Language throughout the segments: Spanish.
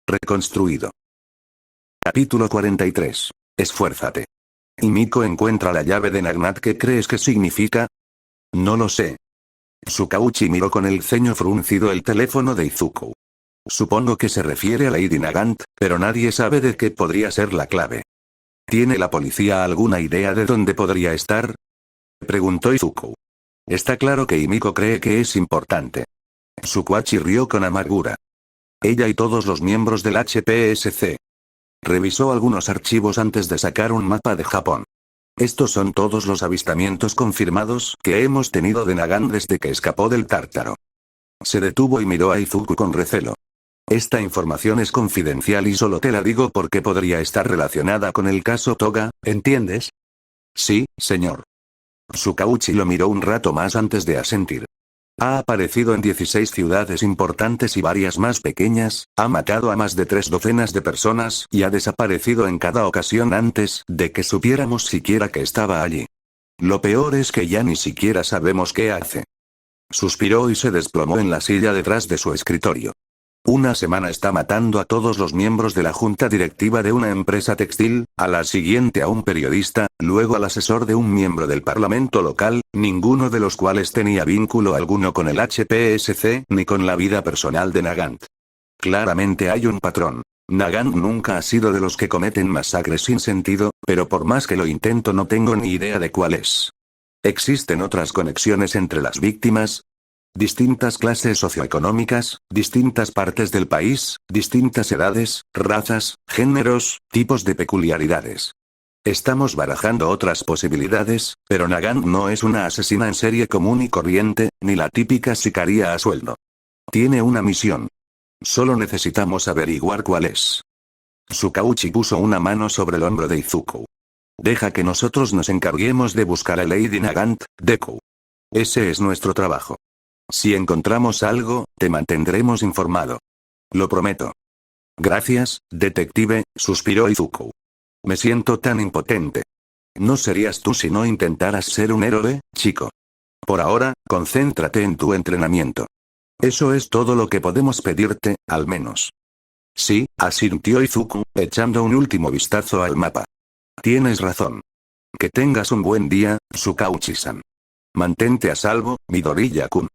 Reconstruido. Capítulo 43. Esfuérzate. Himiko encuentra la llave de Nagnat. ¿Qué crees que significa? No lo sé. Tsukauchi miró con el ceño fruncido el teléfono de Izuku. Supongo que se refiere a Lady Nagant, pero nadie sabe de qué podría ser la clave. ¿Tiene la policía alguna idea de dónde podría estar? Preguntó Izuku. Está claro que Himiko cree que es importante. Tsukauchi rió con amargura. Ella y todos los miembros del HPSC. Revisó algunos archivos antes de sacar un mapa de Japón. Estos son todos los avistamientos confirmados que hemos tenido de Nagant desde que escapó del Tártaro. Se detuvo y miró a Izuku con recelo. Esta información es confidencial y solo te la digo porque podría estar relacionada con el caso Toga, ¿entiendes? Sí, señor. Tsukauchi lo miró un rato más antes de asentir. Ha aparecido en 16 ciudades importantes y varias más pequeñas, ha matado a más de 3 docenas de personas y ha desaparecido en cada ocasión antes de que supiéramos siquiera que estaba allí. Lo peor es que ya ni siquiera sabemos qué hace. Suspiró y se desplomó en la silla detrás de su escritorio. Una semana está matando a todos los miembros de la junta directiva de una empresa textil, a la siguiente a un periodista, luego al asesor de un miembro del parlamento local, ninguno de los cuales tenía vínculo alguno con el HPSC ni con la vida personal de Nagant. Claramente hay un patrón. Nagant nunca ha sido de los que cometen masacres sin sentido, pero por más que lo intento no tengo ni idea de cuál es. ¿Existen otras conexiones entre las víctimas? Distintas clases socioeconómicas, distintas partes del país, distintas edades, razas, géneros, tipos de peculiaridades. Estamos barajando otras posibilidades, pero Nagant no es una asesina en serie común y corriente, ni la típica sicaria a sueldo. Tiene una misión. Solo necesitamos averiguar cuál es. Tsukauchi puso una mano sobre el hombro de Izuku. Deja que nosotros nos encarguemos de buscar a Lady Nagant, Deku. Ese es nuestro trabajo. Si encontramos algo, te mantendremos informado. Lo prometo. Gracias, detective, suspiró Izuku. Me siento tan impotente. No serías tú si no intentaras ser un héroe, chico. Por ahora, concéntrate en tu entrenamiento. Eso es todo lo que podemos pedirte, al menos. Sí, asintió Izuku, echando un último vistazo al mapa. Tienes razón. Que tengas un buen día, Tsukauchi-san. Mantente a salvo, Midoriya-kun.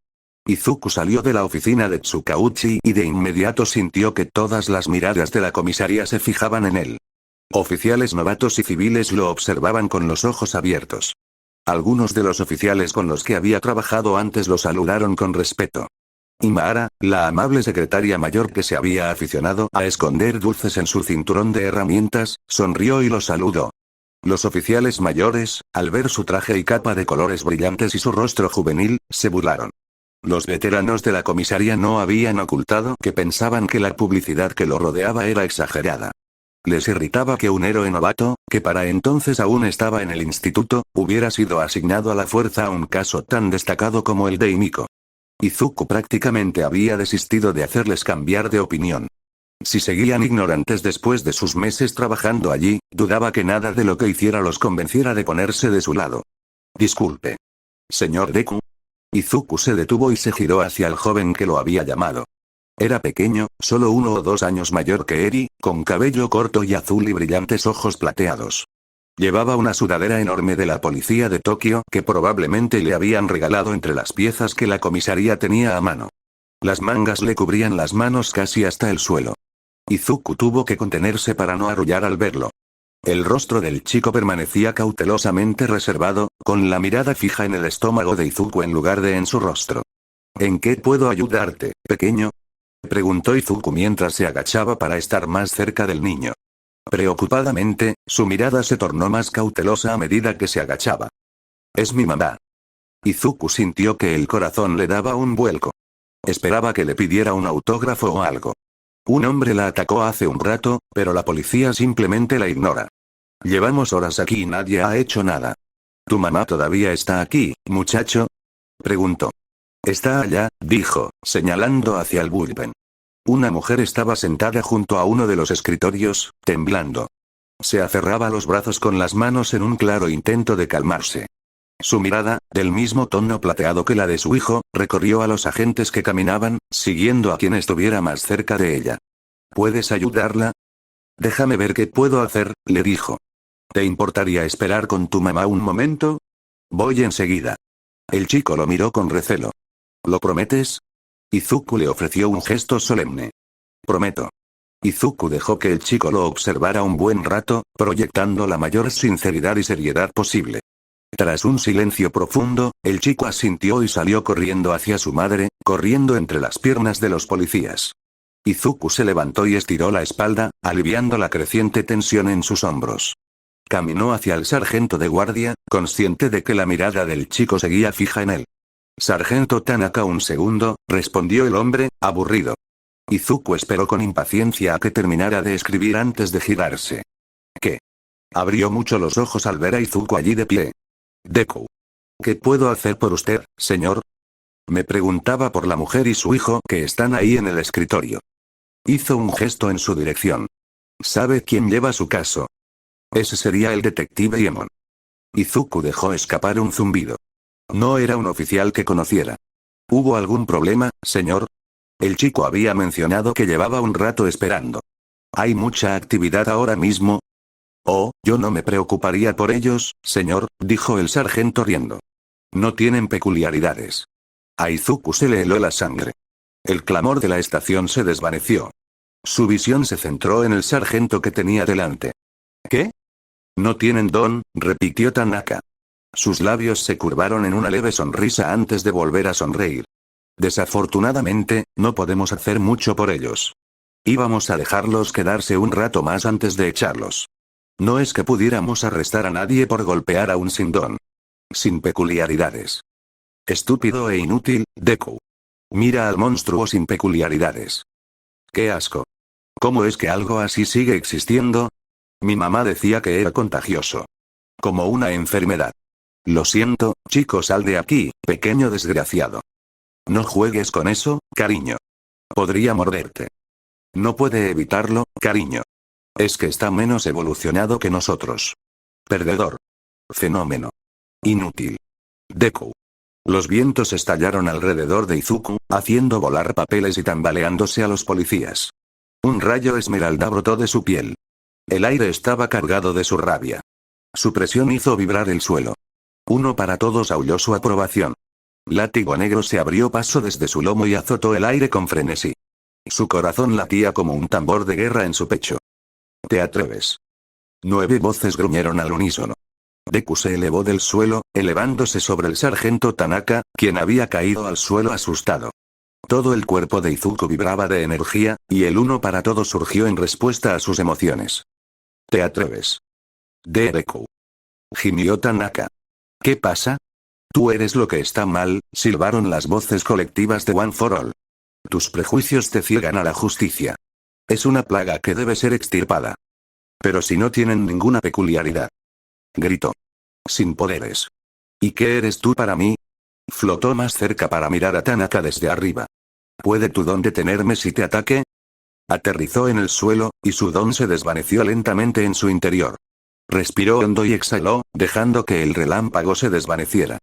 Izuku salió de la oficina de Tsukauchi y de inmediato sintió que todas las miradas de la comisaría se fijaban en él. Oficiales novatos y civiles lo observaban con los ojos abiertos. Algunos de los oficiales con los que había trabajado antes lo saludaron con respeto. Imahara, la amable secretaria mayor que se había aficionado a esconder dulces en su cinturón de herramientas, sonrió y lo saludó. Los oficiales mayores, al ver su traje y capa de colores brillantes y su rostro juvenil, se burlaron. Los veteranos de la comisaría no habían ocultado que pensaban que la publicidad que lo rodeaba era exagerada. Les irritaba que un héroe novato, que para entonces aún estaba en el instituto, hubiera sido asignado a la fuerza a un caso tan destacado como el de Himiko. Izuku prácticamente había desistido de hacerles cambiar de opinión. Si seguían ignorantes después de sus meses trabajando allí, dudaba que nada de lo que hiciera los convenciera de ponerse de su lado. Disculpe. Señor Deku. Izuku se detuvo y se giró hacia el joven que lo había llamado. Era pequeño, solo 1 o 2 años mayor que Eri, con cabello corto y azul y brillantes ojos plateados. Llevaba una sudadera enorme de la policía de Tokio que probablemente le habían regalado entre las piezas que la comisaría tenía a mano. Las mangas le cubrían las manos casi hasta el suelo. Izuku tuvo que contenerse para no arrullar al verlo. El rostro del chico permanecía cautelosamente reservado, con la mirada fija en el estómago de Izuku en lugar de en su rostro. ¿En qué puedo ayudarte, pequeño? Preguntó Izuku mientras se agachaba para estar más cerca del niño. Preocupadamente, su mirada se tornó más cautelosa a medida que se agachaba. Es mi mamá. Izuku sintió que el corazón le daba un vuelco. Esperaba que le pidiera un autógrafo o algo. Un hombre la atacó hace un rato, pero la policía simplemente la ignora. Llevamos horas aquí y nadie ha hecho nada. ¿Tu mamá todavía está aquí, muchacho? Preguntó. Está allá, dijo, señalando hacia el bullpen. Una mujer estaba sentada junto a uno de los escritorios, temblando. Se aferraba a los brazos con las manos en un claro intento de calmarse. Su mirada, del mismo tono plateado que la de su hijo, recorrió a los agentes que caminaban, siguiendo a quien estuviera más cerca de ella. ¿Puedes ayudarla? Déjame ver qué puedo hacer, le dijo. ¿Te importaría esperar con tu mamá un momento? Voy enseguida. El chico lo miró con recelo. ¿Lo prometes? Izuku le ofreció un gesto solemne. Prometo. Izuku dejó que el chico lo observara un buen rato, proyectando la mayor sinceridad y seriedad posible. Tras un silencio profundo, el chico asintió y salió corriendo hacia su madre, corriendo entre las piernas de los policías. Izuku se levantó y estiró la espalda, aliviando la creciente tensión en sus hombros. Caminó hacia el sargento de guardia, consciente de que la mirada del chico seguía fija en él. Sargento Tanaka, un segundo, respondió el hombre, aburrido. Izuku esperó con impaciencia a que terminara de escribir antes de girarse. ¿Qué? Abrió mucho los ojos al ver a Izuku allí de pie. Deku. ¿Qué puedo hacer por usted, señor? Me preguntaba por la mujer y su hijo que están ahí en el escritorio. Hizo un gesto en su dirección. ¿Sabe quién lleva su caso? Ese sería el detective Iemon. Izuku dejó escapar un zumbido. No era un oficial que conociera. ¿Hubo algún problema, señor? El chico había mencionado que llevaba un rato esperando. ¿Hay mucha actividad ahora mismo? Oh, yo no me preocuparía por ellos, señor, dijo el sargento riendo. No tienen peculiaridades. A Izuku se le heló la sangre. El clamor de la estación se desvaneció. Su visión se centró en el sargento que tenía delante. ¿Qué? No tienen don, repitió Tanaka. Sus labios se curvaron en una leve sonrisa antes de volver a sonreír. Desafortunadamente, no podemos hacer mucho por ellos. Íbamos a dejarlos quedarse un rato más antes de echarlos. No es que pudiéramos arrestar a nadie por golpear a un sin don. Sin peculiaridades. Estúpido e inútil, Deku. Mira al monstruo sin peculiaridades. ¡Qué asco! ¿Cómo es que algo así sigue existiendo? Mi mamá decía que era contagioso. Como una enfermedad. Lo siento, chico, sal de aquí, pequeño desgraciado. No juegues con eso, cariño. Podría morderte. No puede evitarlo, cariño. Es que está menos evolucionado que nosotros. Perdedor. Fenómeno. Inútil. Deku. Los vientos estallaron alrededor de Izuku, haciendo volar papeles y tambaleándose a los policías. Un rayo esmeralda brotó de su piel. El aire estaba cargado de su rabia. Su presión hizo vibrar el suelo. Uno para todos aulló su aprobación. Látigo negro se abrió paso desde su lomo y azotó el aire con frenesí. Su corazón latía como un tambor de guerra en su pecho. ¿Te atreves? 9 voces gruñeron al unísono. Deku se elevó del suelo, elevándose sobre el sargento Tanaka, quien había caído al suelo asustado. Todo el cuerpo de Izuku vibraba de energía, y el uno para todos surgió en respuesta a sus emociones. ¿Te atreves? Deku. Gimió Tanaka. ¿Qué pasa? Tú eres lo que está mal, silbaron las voces colectivas de One for All. Tus prejuicios te ciegan a la justicia. Es una plaga que debe ser extirpada. Pero si no tienen ninguna peculiaridad. Gritó. Sin poderes. ¿Y qué eres tú para mí? Flotó más cerca para mirar a Tanaka desde arriba. ¿Puede tu don detenerme si te ataque? Aterrizó en el suelo, y su don se desvaneció lentamente en su interior. Respiró hondo y exhaló, dejando que el relámpago se desvaneciera.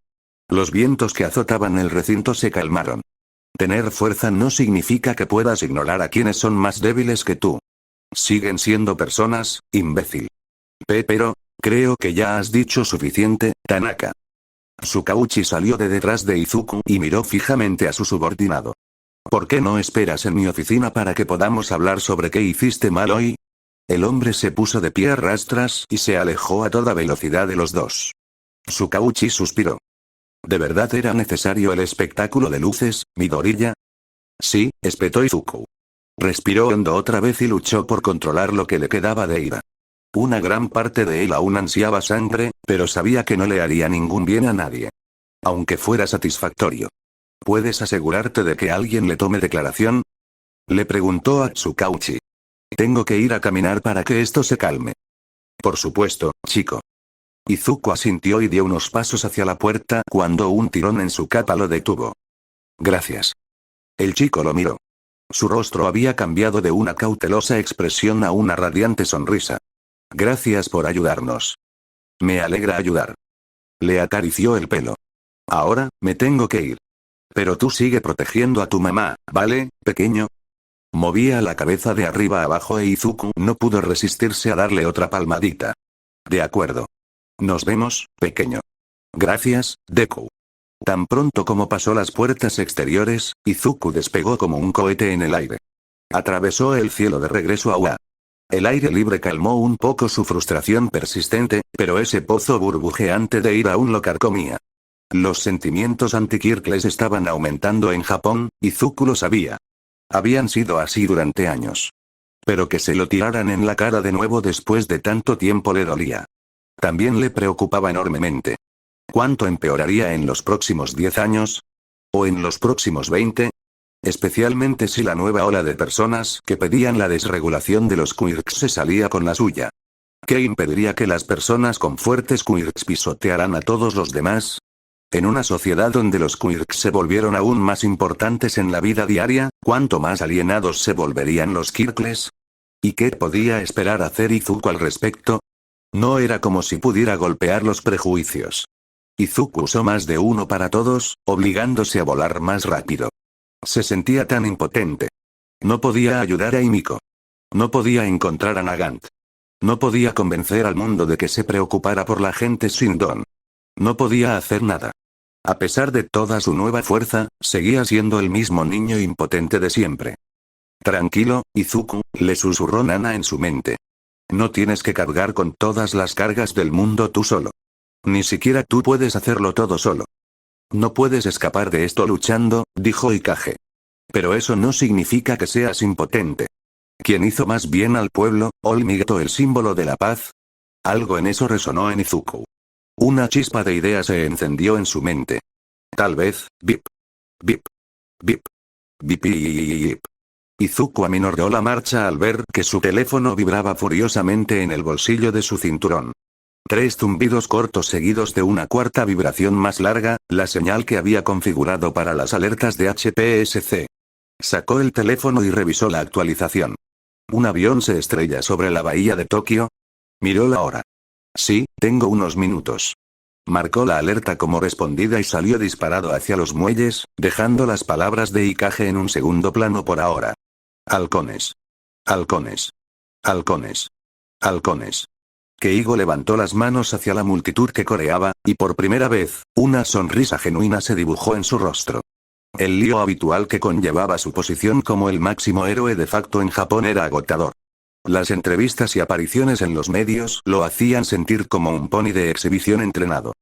Los vientos que azotaban el recinto se calmaron. Tener fuerza no significa que puedas ignorar a quienes son más débiles que tú. Siguen siendo personas, imbécil. Pero, creo que ya has dicho suficiente, Tanaka. Sukauchi salió de detrás de Izuku y miró fijamente a su subordinado. ¿Por qué no esperas en mi oficina para que podamos hablar sobre qué hiciste mal hoy? El hombre se puso de pie a rastras y se alejó a toda velocidad de los dos. Sukauchi suspiró. ¿De verdad era necesario el espectáculo de luces, Midoriya? Sí, espetó Izuku. Respiró hondo otra vez y luchó por controlar lo que le quedaba de ira. Una gran parte de él aún ansiaba sangre, pero sabía que no le haría ningún bien a nadie. Aunque fuera satisfactorio. ¿Puedes asegurarte de que alguien le tome declaración? Le preguntó a Tsukauchi. Tengo que ir a caminar para que esto se calme. Por supuesto, chico. Izuku asintió y dio unos pasos hacia la puerta cuando un tirón en su capa lo detuvo. Gracias. El chico lo miró. Su rostro había cambiado de una cautelosa expresión a una radiante sonrisa. Gracias por ayudarnos. Me alegra ayudar. Le acarició el pelo. Ahora, me tengo que ir. Pero tú sigue protegiendo a tu mamá, ¿vale, pequeño? Movía la cabeza de arriba a abajo e Izuku no pudo resistirse a darle otra palmadita. De acuerdo. Nos vemos, pequeño. Gracias, Deku. Tan pronto como pasó las puertas exteriores, Izuku despegó como un cohete en el aire. Atravesó el cielo de regreso a Ua. El aire libre calmó un poco su frustración persistente, pero ese pozo burbujeante de ira aún lo carcomía. Los sentimientos anti-Kirkles estaban aumentando en Japón, Izuku lo sabía. Habían sido así durante años. Pero que se lo tiraran en la cara de nuevo después de tanto tiempo le dolía. También le preocupaba enormemente. ¿Cuánto empeoraría en los próximos 10 años? ¿O en los próximos 20? Especialmente si la nueva ola de personas que pedían la desregulación de los quirks se salía con la suya. ¿Qué impediría que las personas con fuertes quirks pisotearan a todos los demás? En una sociedad donde los quirks se volvieron aún más importantes en la vida diaria, ¿cuánto más alienados se volverían los Kirkles? ¿Y qué podía esperar hacer Izuku al respecto? No era como si pudiera golpear los prejuicios. Izuku usó más de uno para todos, obligándose a volar más rápido. Se sentía tan impotente. No podía ayudar a Himiko. No podía encontrar a Nagant. No podía convencer al mundo de que se preocupara por la gente sin don. No podía hacer nada. A pesar de toda su nueva fuerza, seguía siendo el mismo niño impotente de siempre. Tranquilo, Izuku, le susurró Nana en su mente. No tienes que cargar con todas las cargas del mundo tú solo. Ni siquiera tú puedes hacerlo todo solo. No puedes escapar de esto luchando, dijo Ikage. Pero eso no significa que seas impotente. ¿Quién hizo más bien al pueblo, Olmigato el símbolo de la paz? Algo en eso resonó en Izuku. Una chispa de idea se encendió en su mente. Tal vez, bip. Bip. Bip. Bip. Bip. Izuku aminoró la marcha al ver que su teléfono vibraba furiosamente en el bolsillo de su cinturón. 3 zumbidos cortos seguidos de una cuarta vibración más larga, la señal que había configurado para las alertas de HPSC. Sacó el teléfono y revisó la actualización. ¿Un avión se estrella sobre la bahía de Tokio? Miró la hora. Sí, tengo unos minutos. Marcó la alerta como respondida y salió disparado hacia los muelles, dejando las palabras de Ikage en un segundo plano por ahora. Halcones. Halcones. Halcones. Halcones. Keigo levantó las manos hacia la multitud que coreaba, y por primera vez, una sonrisa genuina se dibujó en su rostro. El lío habitual que conllevaba su posición como el máximo héroe de facto en Japón era agotador. Las entrevistas y apariciones en los medios lo hacían sentir como un pony de exhibición entrenado.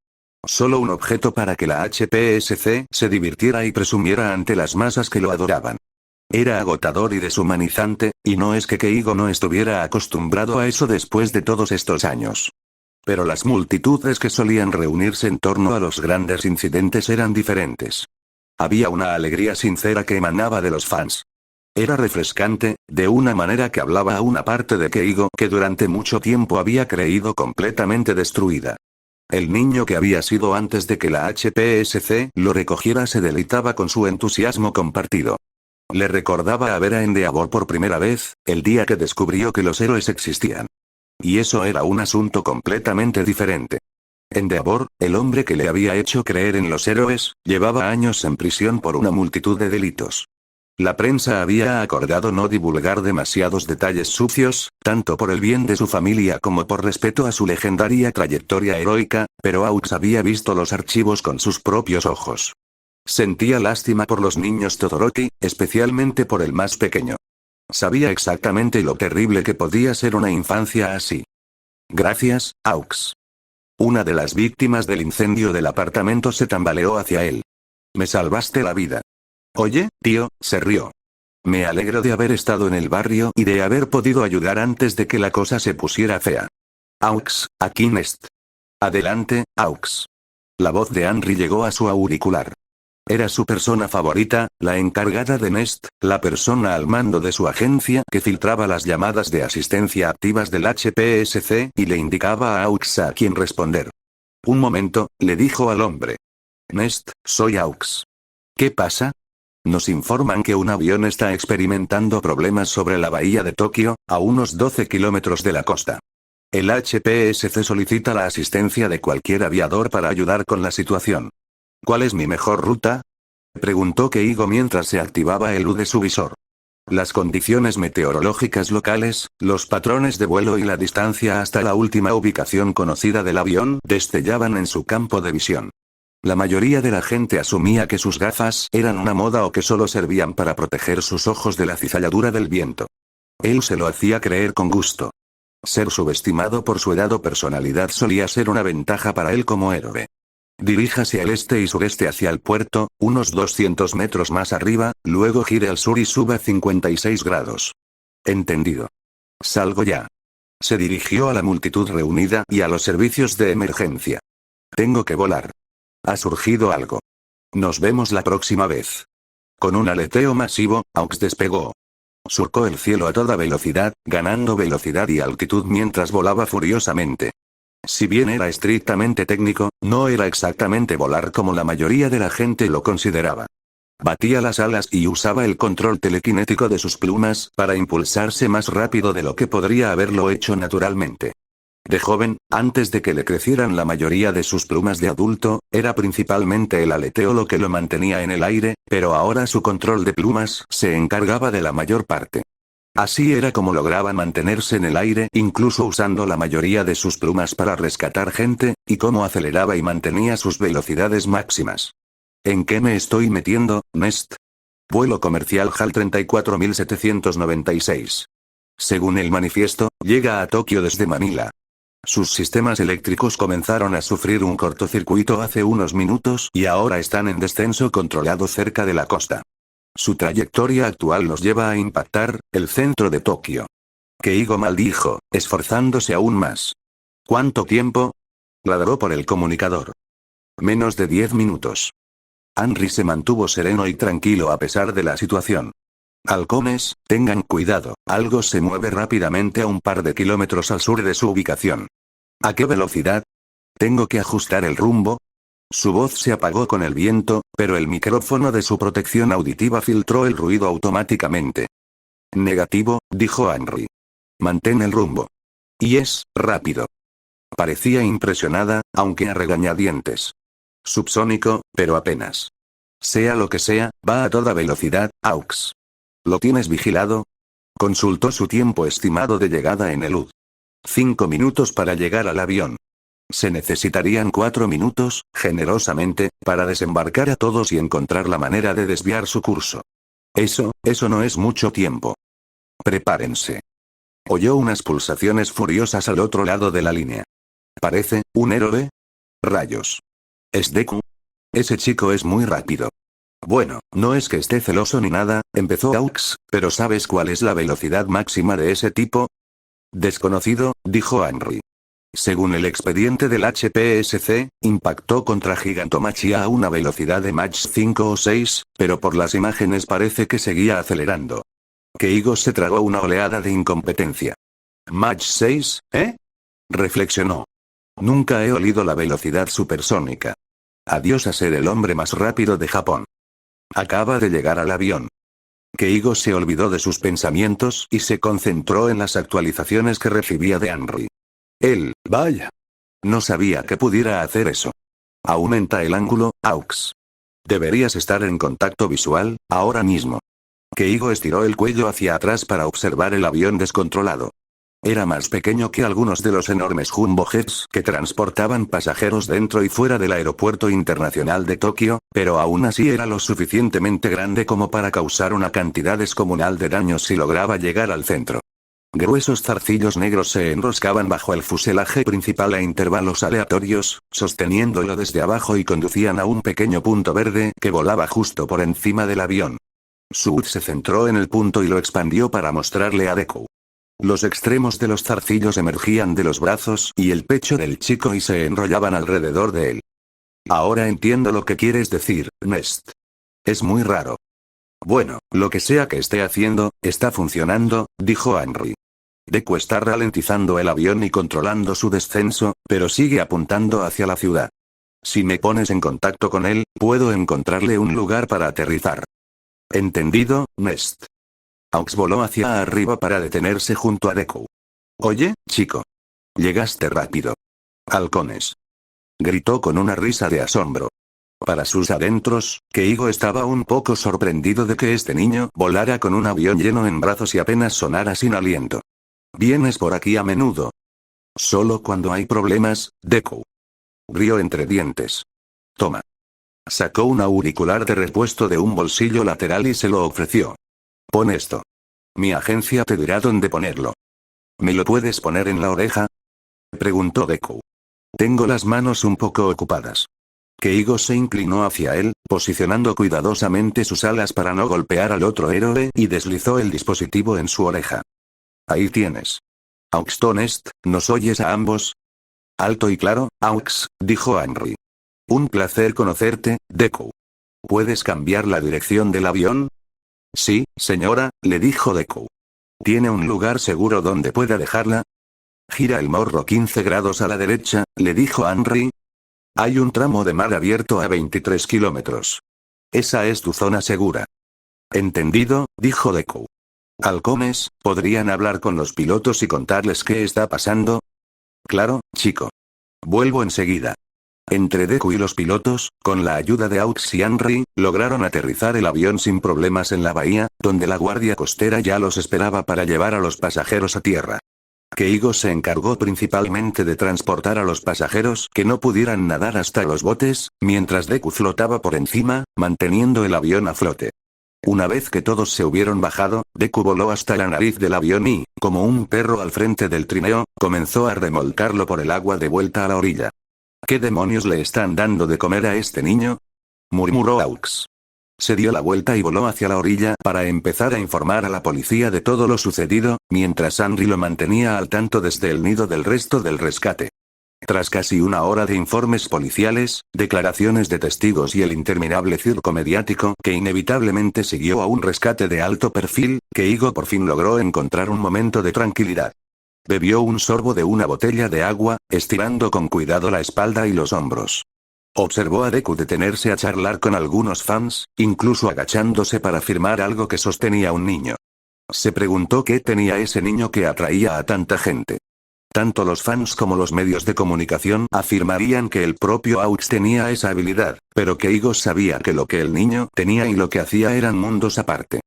Solo un objeto para que la HPSC se divirtiera y presumiera ante las masas que lo adoraban. Era agotador y deshumanizante, y no es que Keigo no estuviera acostumbrado a eso después de todos estos años. Pero las multitudes que solían reunirse en torno a los grandes incidentes eran diferentes. Había una alegría sincera que emanaba de los fans. Era refrescante, de una manera que hablaba a una parte de Keigo que durante mucho tiempo había creído completamente destruida. El niño que había sido antes de que la HPSC lo recogiera se deleitaba con su entusiasmo compartido. Le recordaba a ver a Endeavor por primera vez, el día que descubrió que los héroes existían. Y eso era un asunto completamente diferente. Endeavor, el hombre que le había hecho creer en los héroes, llevaba años en prisión por una multitud de delitos. La prensa había acordado no divulgar demasiados detalles sucios, tanto por el bien de su familia como por respeto a su legendaria trayectoria heroica, pero Aux había visto los archivos con sus propios ojos. Sentía lástima por los niños Todoroki, especialmente por el más pequeño. Sabía exactamente lo terrible que podía ser una infancia así. Gracias, Aux. Una de las víctimas del incendio del apartamento se tambaleó hacia él. Me salvaste la vida. Oye, tío, se rió. Me alegro de haber estado en el barrio y de haber podido ayudar antes de que la cosa se pusiera fea. Aux, aquí Nest. Adelante, Aux. La voz de Henry llegó a su auricular. Era su persona favorita, la encargada de Nest, la persona al mando de su agencia que filtraba las llamadas de asistencia activas del HPSC y le indicaba a Aux a quién responder. Un momento, le dijo al hombre. Nest, soy Aux. ¿Qué pasa? Nos informan que un avión está experimentando problemas sobre la bahía de Tokio, a unos 12 kilómetros de la costa. El HPSC solicita la asistencia de cualquier aviador para ayudar con la situación. ¿Cuál es mi mejor ruta? Preguntó Keigo mientras se activaba el U de su visor. Las condiciones meteorológicas locales, los patrones de vuelo y la distancia hasta la última ubicación conocida del avión destellaban en su campo de visión. La mayoría de la gente asumía que sus gafas eran una moda o que solo servían para proteger sus ojos de la cizalladura del viento. Él se lo hacía creer con gusto. Ser subestimado por su edad o personalidad solía ser una ventaja para él como héroe. Diríjase al este y sureste hacia el puerto, unos 200 metros más arriba, luego gire al sur y suba 56 grados. Entendido. Salgo ya. Se dirigió a la multitud reunida y a los servicios de emergencia. Tengo que volar. Ha surgido algo. Nos vemos la próxima vez. Con un aleteo masivo, Aux despegó. Surcó el cielo a toda velocidad, ganando velocidad y altitud mientras volaba furiosamente. Si bien era estrictamente técnico, no era exactamente volar como la mayoría de la gente lo consideraba. Batía las alas y usaba el control telequinético de sus plumas para impulsarse más rápido de lo que podría haberlo hecho naturalmente. De joven, antes de que le crecieran la mayoría de sus plumas de adulto, era principalmente el aleteo lo que lo mantenía en el aire, pero ahora su control de plumas se encargaba de la mayor parte. Así era como lograba mantenerse en el aire, incluso usando la mayoría de sus plumas para rescatar gente, y cómo aceleraba y mantenía sus velocidades máximas. ¿En qué me estoy metiendo, Nest? Vuelo comercial HAL 34796. Según el manifiesto, llega a Tokio desde Manila. Sus sistemas eléctricos comenzaron a sufrir un cortocircuito hace unos minutos y ahora están en descenso controlado cerca de la costa. Su trayectoria actual nos lleva a impactar el centro de Tokio. Keigo maldijo, esforzándose aún más. ¿Cuánto tiempo? Ladró por el comunicador. Menos de 10 minutos. Henry se mantuvo sereno y tranquilo a pesar de la situación. Halcones, tengan cuidado, algo se mueve rápidamente a un par de kilómetros al sur de su ubicación. ¿A qué velocidad? ¿Tengo que ajustar el rumbo? Su voz se apagó con el viento, pero el micrófono de su protección auditiva filtró el ruido automáticamente. Negativo, dijo Henry. Mantén el rumbo. Y es rápido. Parecía impresionada, aunque a regañadientes. Subsónico, pero apenas. Sea lo que sea, va a toda velocidad, Aux. ¿Lo tienes vigilado? Consultó su tiempo estimado de llegada en el UD. 5 minutos para llegar al avión. Se necesitarían 4 minutos, generosamente, para desembarcar a todos y encontrar la manera de desviar su curso. Eso no es mucho tiempo. Prepárense. Oyó unas pulsaciones furiosas al otro lado de la línea. ¿Parece un héroe? Rayos. ¿Es Deku? Ese chico es muy rápido. Bueno, no es que esté celoso ni nada, empezó Aux, pero ¿sabes cuál es la velocidad máxima de ese tipo? Desconocido, dijo Henry. Según el expediente del HPSC, impactó contra Gigantomachia a una velocidad de Mach 5 o 6, pero por las imágenes parece que seguía acelerando. Keigo se tragó una oleada de incompetencia. ¿Mach 6, reflexionó. Nunca he olido la velocidad supersónica. Adiós a ser el hombre más rápido de Japón. Acaba de llegar al avión. Keigo se olvidó de sus pensamientos y se concentró en las actualizaciones que recibía de Henry. Vaya. No sabía que pudiera hacer eso. Aumenta el ángulo, Aux. Deberías estar en contacto visual, ahora mismo. Keigo estiró el cuello hacia atrás para observar el avión descontrolado. Era más pequeño que algunos de los enormes jumbo jets que transportaban pasajeros dentro y fuera del aeropuerto internacional de Tokio, pero aún así era lo suficientemente grande como para causar una cantidad descomunal de daños si lograba llegar al centro. Gruesos zarcillos negros se enroscaban bajo el fuselaje principal a intervalos aleatorios, sosteniéndolo desde abajo y conducían a un pequeño punto verde que volaba justo por encima del avión. Sud se centró en el punto y lo expandió para mostrarle a Deku. Los extremos de los zarcillos emergían de los brazos y el pecho del chico y se enrollaban alrededor de él. Ahora entiendo lo que quieres decir, Nest. Es muy raro. Bueno, lo que sea que esté haciendo, está funcionando, dijo Henry. Deku está ralentizando el avión y controlando su descenso, pero sigue apuntando hacia la ciudad. Si me pones en contacto con él, puedo encontrarle un lugar para aterrizar. Entendido, Nest. Aux voló hacia arriba para detenerse junto a Deku. Oye, chico. Llegaste rápido. Halcones. Gritó con una risa de asombro. Para sus adentros, Keigo estaba un poco sorprendido de que este niño volara con un avión lleno en brazos y apenas sonara sin aliento. ¿Vienes por aquí a menudo? Solo cuando hay problemas, Deku. Rió entre dientes. Toma. Sacó un auricular de repuesto de un bolsillo lateral y se lo ofreció. Pon esto. Mi agencia te dirá dónde ponerlo. ¿Me lo puedes poner en la oreja? Preguntó Deku. Tengo las manos un poco ocupadas. Keigo se inclinó hacia él, posicionando cuidadosamente sus alas para no golpear al otro héroe y deslizó el dispositivo en su oreja. Ahí tienes. Auxton Est, ¿nos oyes a ambos? Alto y claro, Aux, dijo Henry. Un placer conocerte, Deku. ¿Puedes cambiar la dirección del avión? Sí, señora, le dijo Deku. ¿Tiene un lugar seguro donde pueda dejarla? Gira el morro 15 grados a la derecha, le dijo Henry. Hay un tramo de mar abierto a 23 kilómetros. Esa es tu zona segura. Entendido, dijo Deku. Halcones, ¿podrían hablar con los pilotos y contarles qué está pasando? Claro, chico. Vuelvo enseguida. Entre Deku y los pilotos, con la ayuda de Aux y Henry, lograron aterrizar el avión sin problemas en la bahía, donde la guardia costera ya los esperaba para llevar a los pasajeros a tierra. Keigo se encargó principalmente de transportar a los pasajeros que no pudieran nadar hasta los botes, mientras Deku flotaba por encima, manteniendo el avión a flote. Una vez que todos se hubieron bajado, Deku voló hasta la nariz del avión y, como un perro al frente del trineo, comenzó a remolcarlo por el agua de vuelta a la orilla. ¿Qué demonios le están dando de comer a este niño? Murmuró Aux. Se dio la vuelta y voló hacia la orilla para empezar a informar a la policía de todo lo sucedido, mientras Henry lo mantenía al tanto desde el nido del resto del rescate. Tras casi una hora de informes policiales, declaraciones de testigos y el interminable circo mediático que inevitablemente siguió a un rescate de alto perfil, Keigo por fin logró encontrar un momento de tranquilidad. Bebió un sorbo de una botella de agua, estirando con cuidado la espalda y los hombros. Observó a Deku detenerse a charlar con algunos fans, incluso agachándose para firmar algo que sostenía un niño. Se preguntó qué tenía ese niño que atraía a tanta gente. Tanto los fans como los medios de comunicación afirmarían que el propio Aux tenía esa habilidad, pero Keigo sabía que lo que el niño tenía y lo que hacía eran mundos aparte.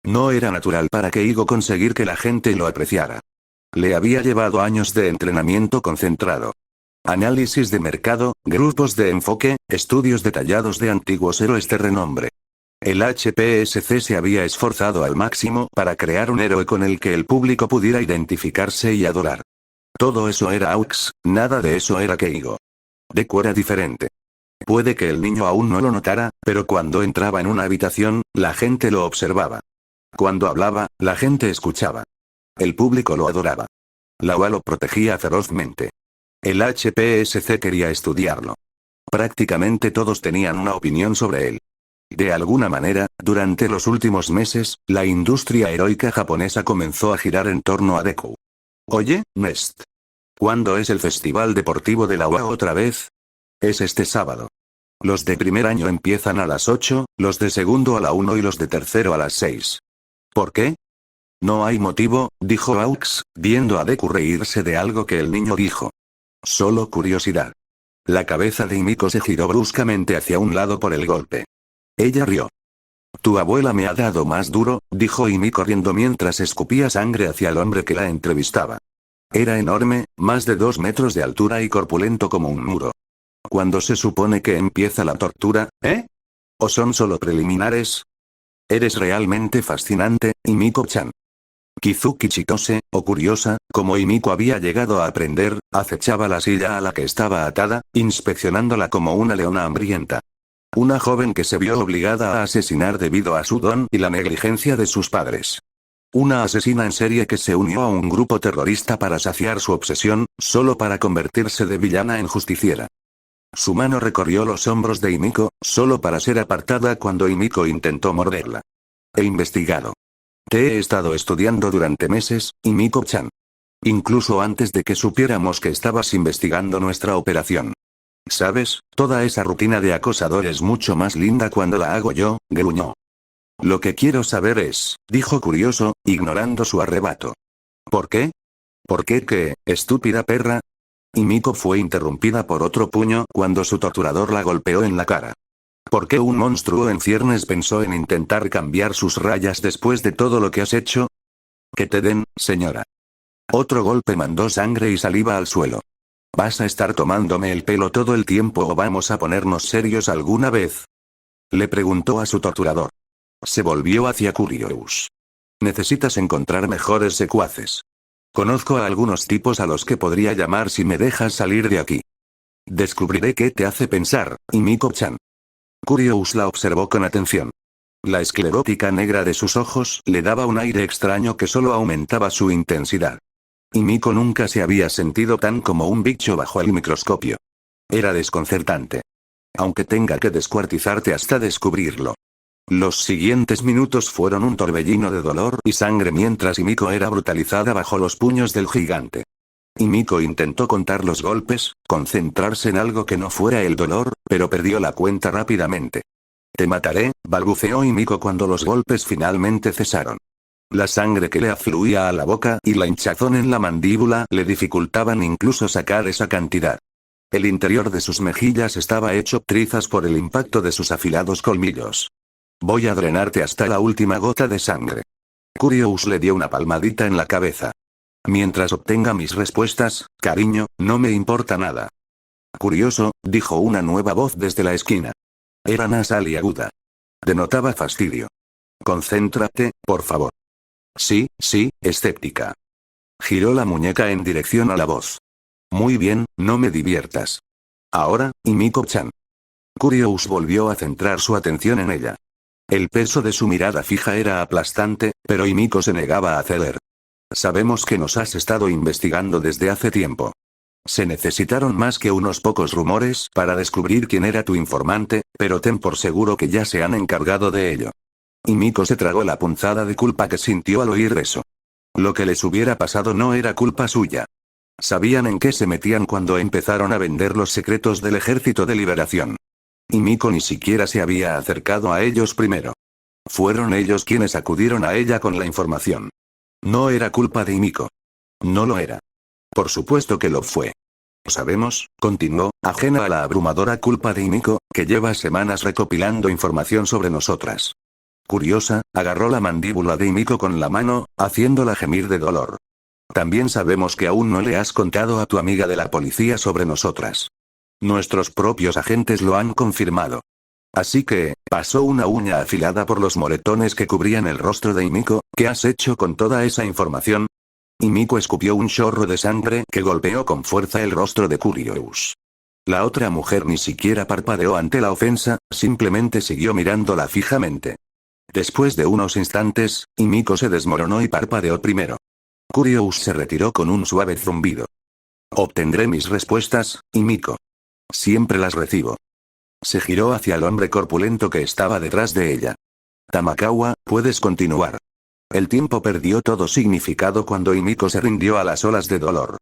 No era natural para Keigo conseguir que la gente lo apreciara. Le había llevado años de entrenamiento concentrado. Análisis de mercado, grupos de enfoque, estudios detallados de antiguos héroes de renombre. El HPSC se había esforzado al máximo para crear un héroe con el que el público pudiera identificarse y adorar. Todo eso era Aux, nada de eso era Keigo. Deku era diferente. Puede que el niño aún no lo notara, pero cuando entraba en una habitación, la gente lo observaba. Cuando hablaba, la gente escuchaba. El público lo adoraba. La UA lo protegía ferozmente. El HPSC quería estudiarlo. Prácticamente todos tenían una opinión sobre él. De alguna manera, durante los últimos meses, la industria heroica japonesa comenzó a girar en torno a Deku. Oye, Nest. ¿Cuándo es el festival deportivo de la UA otra vez? Es este sábado. Los de primer año empiezan a las 8, los de segundo a la 1 y los de tercero a las 6. ¿Por qué? No hay motivo, dijo Aux, viendo a Deku reírse de algo que el niño dijo. Solo curiosidad. La cabeza de Himiko se giró bruscamente hacia un lado por el golpe. Ella rió. Tu abuela me ha dado más duro, dijo Himiko riendo mientras escupía sangre hacia el hombre que la entrevistaba. Era enorme, más de 2 metros de altura y corpulento como un muro. ¿Cuándo se supone que empieza la tortura, eh? ¿O son solo preliminares? Eres realmente fascinante, Himiko-chan. Kizuki Chitose, o curiosa, como Himiko había llegado a aprender, acechaba la silla a la que estaba atada, inspeccionándola como una leona hambrienta. Una joven que se vio obligada a asesinar debido a su don y la negligencia de sus padres. Una asesina en serie que se unió a un grupo terrorista para saciar su obsesión, solo para convertirse de villana en justiciera. Su mano recorrió los hombros de Himiko, solo para ser apartada cuando Himiko intentó morderla. He investigado. Te he estado estudiando durante meses, Himiko-chan. Incluso antes de que supiéramos que estabas investigando nuestra operación. ¿Sabes? Toda esa rutina de acosador es mucho más linda cuando la hago yo, gruñó. Lo que quiero saber es, dijo curioso, ignorando su arrebato. ¿Por qué? ¿Por qué qué, estúpida perra? Himiko fue interrumpida por otro puño cuando su torturador la golpeó en la cara. ¿Por qué un monstruo en ciernes pensó en intentar cambiar sus rayas después de todo lo que has hecho? Que te den, señora. Otro golpe mandó sangre y saliva al suelo. ¿Vas a estar tomándome el pelo todo el tiempo o vamos a ponernos serios alguna vez? Le preguntó a su torturador. Se volvió hacia Curious. Necesitas encontrar mejores secuaces. Conozco a algunos tipos a los que podría llamar si me dejas salir de aquí. Descubriré qué te hace pensar, Himiko-chan. Curious la observó con atención. La esclerótica negra de sus ojos le daba un aire extraño que solo aumentaba su intensidad. Himiko nunca se había sentido tan como un bicho bajo el microscopio. Era desconcertante. Aunque tenga que descuartizarte hasta descubrirlo. Los siguientes minutos fueron un torbellino de dolor y sangre mientras Himiko era brutalizada bajo los puños del gigante. Himiko intentó contar los golpes, concentrarse en algo que no fuera el dolor, pero perdió la cuenta rápidamente. Te mataré, balbuceó Himiko cuando los golpes finalmente cesaron. La sangre que le afluía a la boca y la hinchazón en la mandíbula le dificultaban incluso sacar esa cantidad. El interior de sus mejillas estaba hecho trizas por el impacto de sus afilados colmillos. Voy a drenarte hasta la última gota de sangre. Curious le dio una palmadita en la cabeza. Mientras obtenga mis respuestas, cariño, no me importa nada. Curioso, dijo una nueva voz desde la esquina. Era nasal y aguda. Denotaba fastidio. Concéntrate, por favor. Sí, escéptica. Giró la muñeca en dirección a la voz. Muy bien, no me diviertas. Ahora, Himiko-chan. Curious volvió a centrar su atención en ella. El peso de su mirada fija era aplastante, pero Himiko se negaba a ceder. Sabemos que nos has estado investigando desde hace tiempo. Se necesitaron más que unos pocos rumores para descubrir quién era tu informante, pero ten por seguro que ya se han encargado de ello. Himiko se tragó la punzada de culpa que sintió al oír eso. Lo que les hubiera pasado no era culpa suya. Sabían en qué se metían cuando empezaron a vender los secretos del Ejército de Liberación. Himiko ni siquiera se había acercado a ellos primero. Fueron ellos quienes acudieron a ella con la información. No era culpa de Himiko. No lo era. Por supuesto que lo fue. Sabemos, continuó, ajena a la abrumadora culpa de Himiko, que lleva semanas recopilando información sobre nosotras. Curiosa, agarró la mandíbula de Himiko con la mano, haciéndola gemir de dolor. También sabemos que aún no le has contado a tu amiga de la policía sobre nosotras. Nuestros propios agentes lo han confirmado. Así que, pasó una uña afilada por los moretones que cubrían el rostro de Himiko. ¿Qué has hecho con toda esa información? Himiko escupió un chorro de sangre que golpeó con fuerza el rostro de Curious. La otra mujer ni siquiera parpadeó ante la ofensa, simplemente siguió mirándola fijamente. Después de unos instantes, Himiko se desmoronó y parpadeó primero. Curious se retiró con un suave zumbido. Obtendré mis respuestas, Himiko. Siempre las recibo. Se giró hacia el hombre corpulento que estaba detrás de ella. Tamakawa, puedes continuar. El tiempo perdió todo significado cuando Himiko se rindió a las olas de dolor.